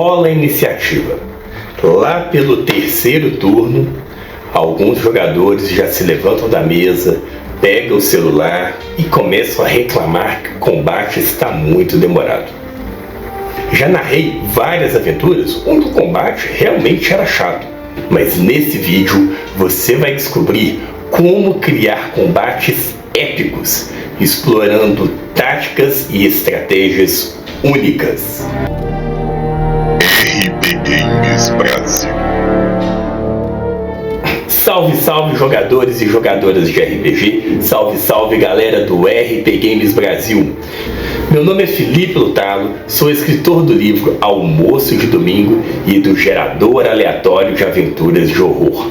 rola a iniciativa. Lá pelo terceiro turno, alguns jogadores já se levantam da mesa, pegam o celular e começam a reclamar que o combate está muito demorado. Já narrei várias aventuras onde o combate realmente era chato, mas nesse vídeo você vai descobrir como criar combates épicos, explorando táticas e estratégias únicas. RP Games Brasil. Salve, salve jogadores e jogadoras de RPG, salve, salve galera do RP Games Brasil. Meu nome é Felipe Lutalo, sou escritor do livro Almoço de Domingo e do gerador aleatório de aventuras de horror.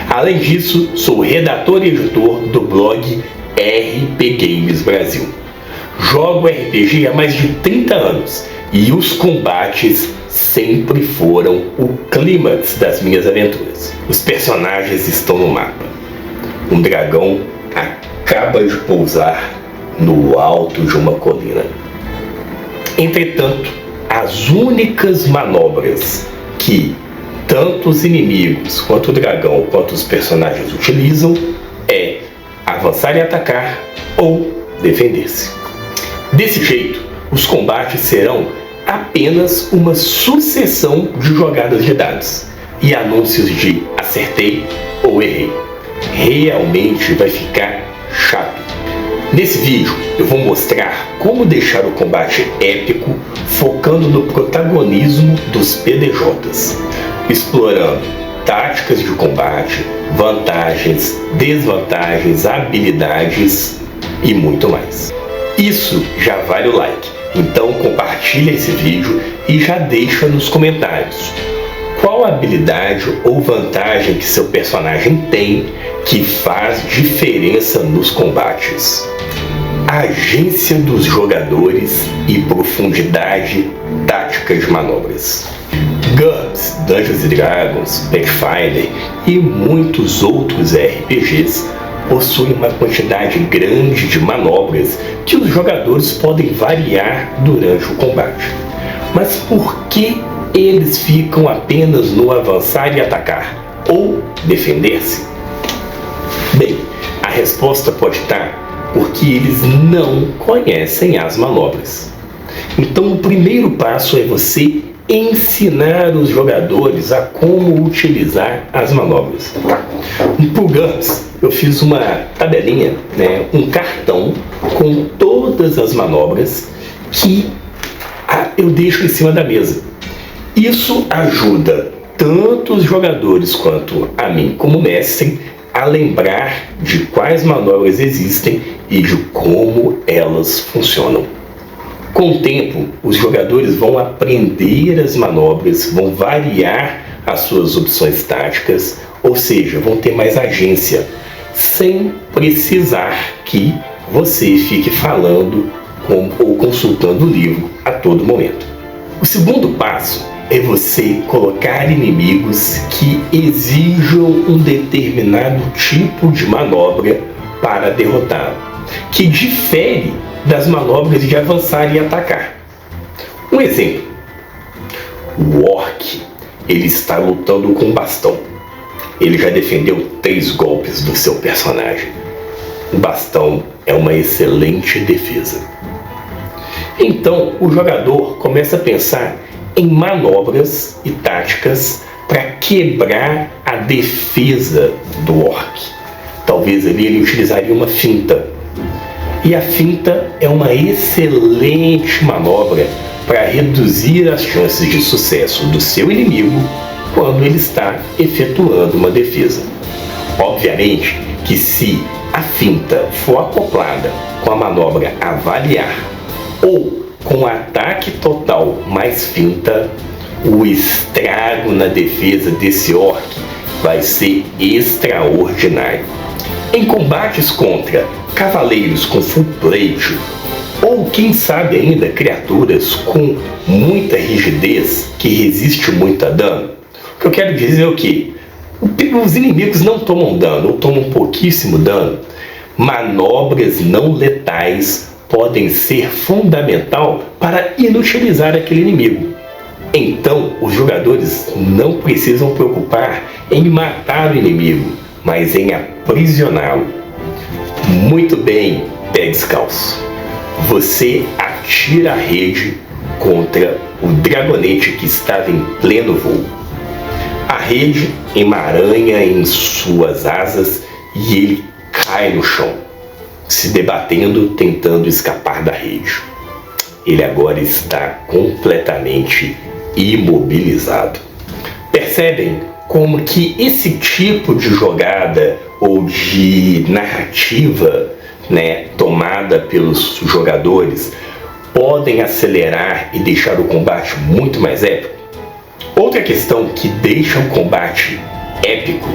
Além disso, sou redator e editor do blog RP Games Brasil. Jogo RPG há mais de 30 anos e os combates sempre foram o clímax das minhas aventuras. Os personagens estão no mapa. Um dragão acaba de pousar no alto de uma colina. Entretanto, as únicas manobras que tanto os inimigos, quanto o dragão, quanto os personagens utilizam é avançar e atacar ou defender-se. Desse jeito, os combates serão apenas uma sucessão de jogadas de dados e anúncios de acertei ou errei. Realmente vai ficar chato. Nesse vídeo eu vou mostrar como deixar o combate épico focando no protagonismo dos PDJs, explorando táticas de combate, vantagens, desvantagens, habilidades e muito mais. Isso já vale o like, então compartilha esse vídeo e já deixa nos comentários qual habilidade ou vantagem que seu personagem tem que faz diferença nos combates. Agência dos jogadores e profundidade tática de manobras. GURPS, Dungeons & Dragons, Pathfinder e muitos outros RPGs possuem uma quantidade grande de manobras que os jogadores podem variar durante o combate. Mas por que eles ficam apenas no avançar e atacar ou defender-se? Bem, a resposta pode estar porque eles não conhecem as manobras. Então o primeiro passo é você ensinar os jogadores a como utilizar as manobras. Por GURPS, eu fiz uma tabelinha, um cartão com todas as manobras que eu deixo em cima da mesa. Isso ajuda tanto os jogadores quanto a mim como mestre a lembrar de quais manobras existem e de como elas funcionam. Com o tempo, os jogadores vão aprender as manobras, vão variar as suas opções táticas, ou seja, vão ter mais agência, sem precisar que você fique falando ou consultando o livro a todo momento. O segundo passo é você colocar inimigos que exijam um determinado tipo de manobra para derrotá-lo, que difere das manobras de avançar e atacar. Um exemplo: o orc, ele está lutando com um bastão. Ele já defendeu 3 golpes do seu personagem. O bastão é uma excelente defesa. Então o jogador começa a pensar em manobras e táticas para quebrar a defesa do orc. Talvez ele utilizaria uma finta. E a finta é uma excelente manobra para reduzir as chances de sucesso do seu inimigo quando ele está efetuando uma defesa. Obviamente que se a finta for acoplada com a manobra avaliar ou com ataque total mais finta, o estrago na defesa desse orc vai ser extraordinário. Em combates contra cavaleiros com full plate, ou quem sabe ainda criaturas com muita rigidez que resiste muito a dano, o que eu quero dizer é o que? Os inimigos não tomam dano, ou tomam pouquíssimo dano. Manobras não letais podem ser fundamental para inutilizar aquele inimigo. Então, os jogadores não precisam preocupar em matar o inimigo, mas em aprisioná-lo. Muito bem, pé descalço. Você atira a rede contra o dragonete que estava em pleno voo. A rede emaranha em suas asas e ele cai no chão, se debatendo, tentando escapar da rede. Ele agora está completamente imobilizado. Percebem como que esse tipo de jogada ou de narrativa, tomada pelos jogadores podem acelerar e deixar o combate muito mais épico? Outra questão que deixa o combate épico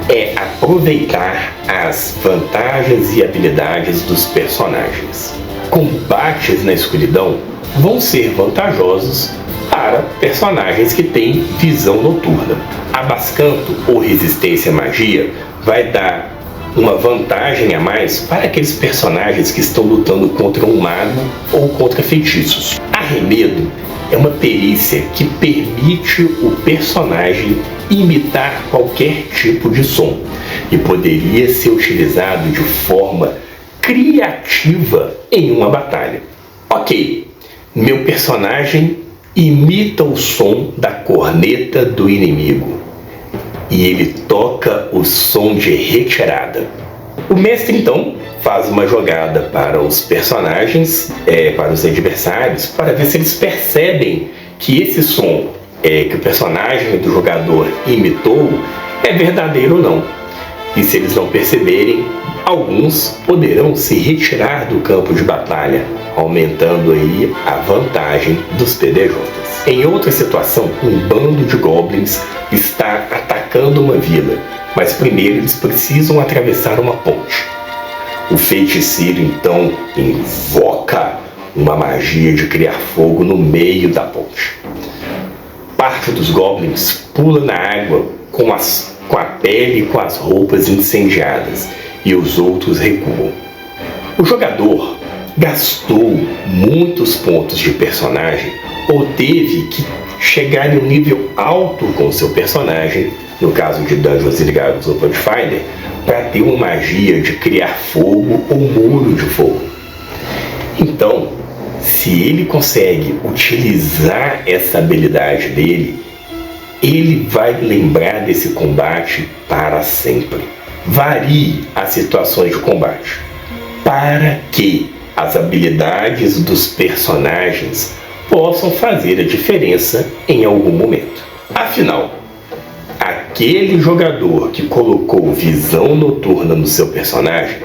é aproveitar as vantagens e habilidades dos personagens. Combates na escuridão vão ser vantajosos para personagens que têm visão noturna. Abascanto ou resistência à magia vai dar uma vantagem a mais para aqueles personagens que estão lutando contra um mago ou contra feitiços. Arremedo é uma perícia que permite o personagem imitar qualquer tipo de som e poderia ser utilizado de forma criativa em uma batalha. Ok, meu personagem imita o som da corneta do inimigo e ele toca o som de retirada. O mestre então faz uma jogada para os personagens, para os adversários, para ver se eles percebem que esse som que o personagem do jogador imitou é verdadeiro ou não. E se eles não perceberem, alguns poderão se retirar do campo de batalha, aumentando aí a vantagem dos PDJs. Em outra situação, um bando de goblins está atacando uma vila, mas primeiro eles precisam atravessar uma ponte. O feiticeiro então invoca uma magia de criar fogo no meio da ponte. Parte dos goblins pula na água com a pele e com as roupas incendiadas, e os outros recuam. O jogador gastou muitos pontos de personagem ou teve que chegar em um nível alto com seu personagem, no caso de Dungeons & Dragons ou Pathfinder, para ter uma magia de criar fogo ou muro de fogo. Então, se ele consegue utilizar essa habilidade dele, ele vai lembrar desse combate para sempre. Varie as situações de combate para que as habilidades dos personagens possam fazer a diferença em algum momento. Afinal, aquele jogador que colocou visão noturna no seu personagem,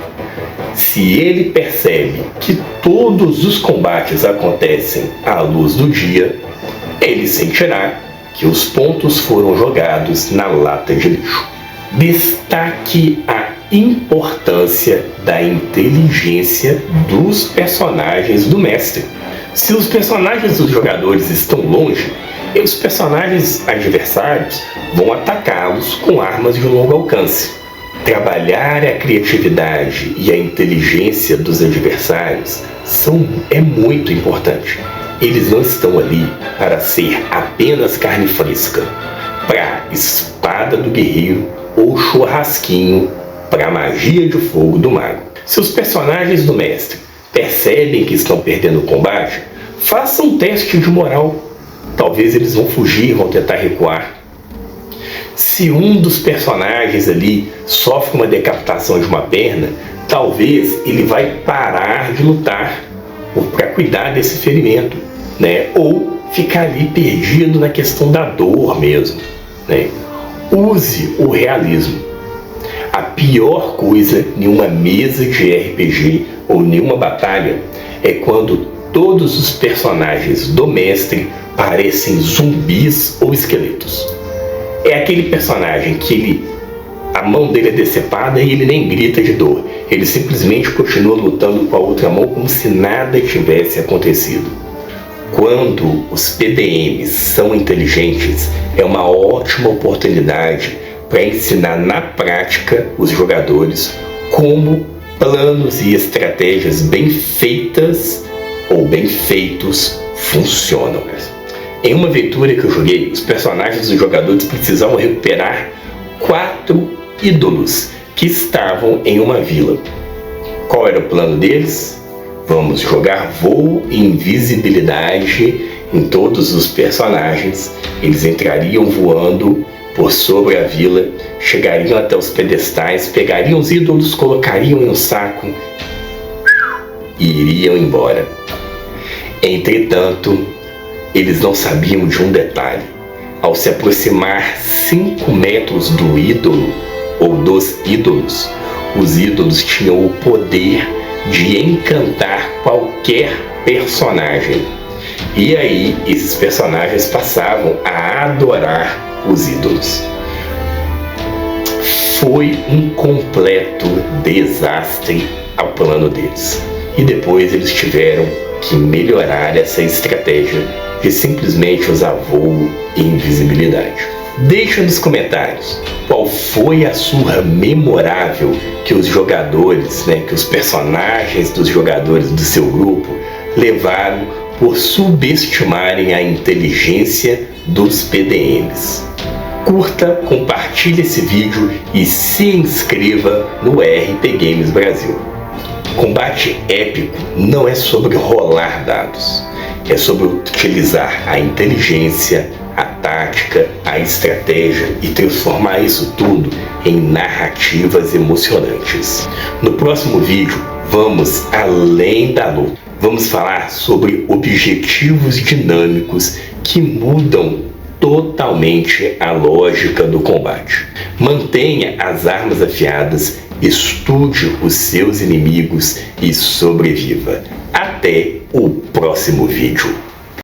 se ele percebe que todos os combates acontecem à luz do dia, ele sentirá que os pontos foram jogados na lata de lixo. Destaque a importância da inteligência dos personagens do mestre. Se os personagens dos jogadores estão longe, os personagens adversários vão atacá-los com armas de longo alcance. Trabalhar a criatividade e a inteligência dos adversários é muito importante. Eles não estão ali para ser apenas carne fresca, para espada do guerreiro ou churrasquinho para a magia de fogo do mago. Se os personagens do mestre percebem que estão perdendo o combate, façam um teste de moral. Talvez eles vão fugir, vão tentar recuar. Se um dos personagens ali sofre uma decapitação de uma perna, talvez ele vai parar de lutar para cuidar desse ferimento, ou ficar ali perdido na questão da dor mesmo. Use o realismo. A pior coisa em uma mesa de RPG ou em uma batalha é quando todos os personagens do mestre parecem zumbis ou esqueletos. É aquele personagem que a mão dele é decepada e ele nem grita de dor. Ele simplesmente continua lutando com a outra mão como se nada tivesse acontecido. Quando os PDMs são inteligentes, é uma ótima oportunidade para ensinar na prática os jogadores como planos e estratégias bem feitas ou bem feitos funcionam. Em uma aventura que eu joguei, os personagens dos jogadores precisavam recuperar 4 ídolos que estavam em uma vila. Qual era o plano deles? Vamos jogar voo e invisibilidade em todos os personagens. Eles entrariam voando por sobre a vila, chegariam até os pedestais, pegariam os ídolos, colocariam em um saco e iriam embora. Entretanto, eles não sabiam de um detalhe. Ao se aproximar 5 metros do ídolo ou dos ídolos, os ídolos tinham o poder de encantar qualquer personagem. E aí esses personagens passavam a adorar os ídolos. Foi um completo desastre ao plano deles. E depois eles tiveram que melhorar essa estratégia de simplesmente usar voo e invisibilidade. Deixa nos comentários qual foi a surra memorável que os jogadores, que os personagens dos jogadores do seu grupo levaram por subestimarem a inteligência dos PDMs. Curta, compartilhe esse vídeo e se inscreva no RP Games Brasil. Combate épico não é sobre rolar dados, é sobre utilizar a inteligência, a tática, a estratégia e transformar isso tudo em narrativas emocionantes. No próximo vídeo, vamos além da luta. Vamos falar sobre objetivos dinâmicos que mudam totalmente a lógica do combate. Mantenha as armas afiadas, estude os seus inimigos e sobreviva. Até o próximo vídeo.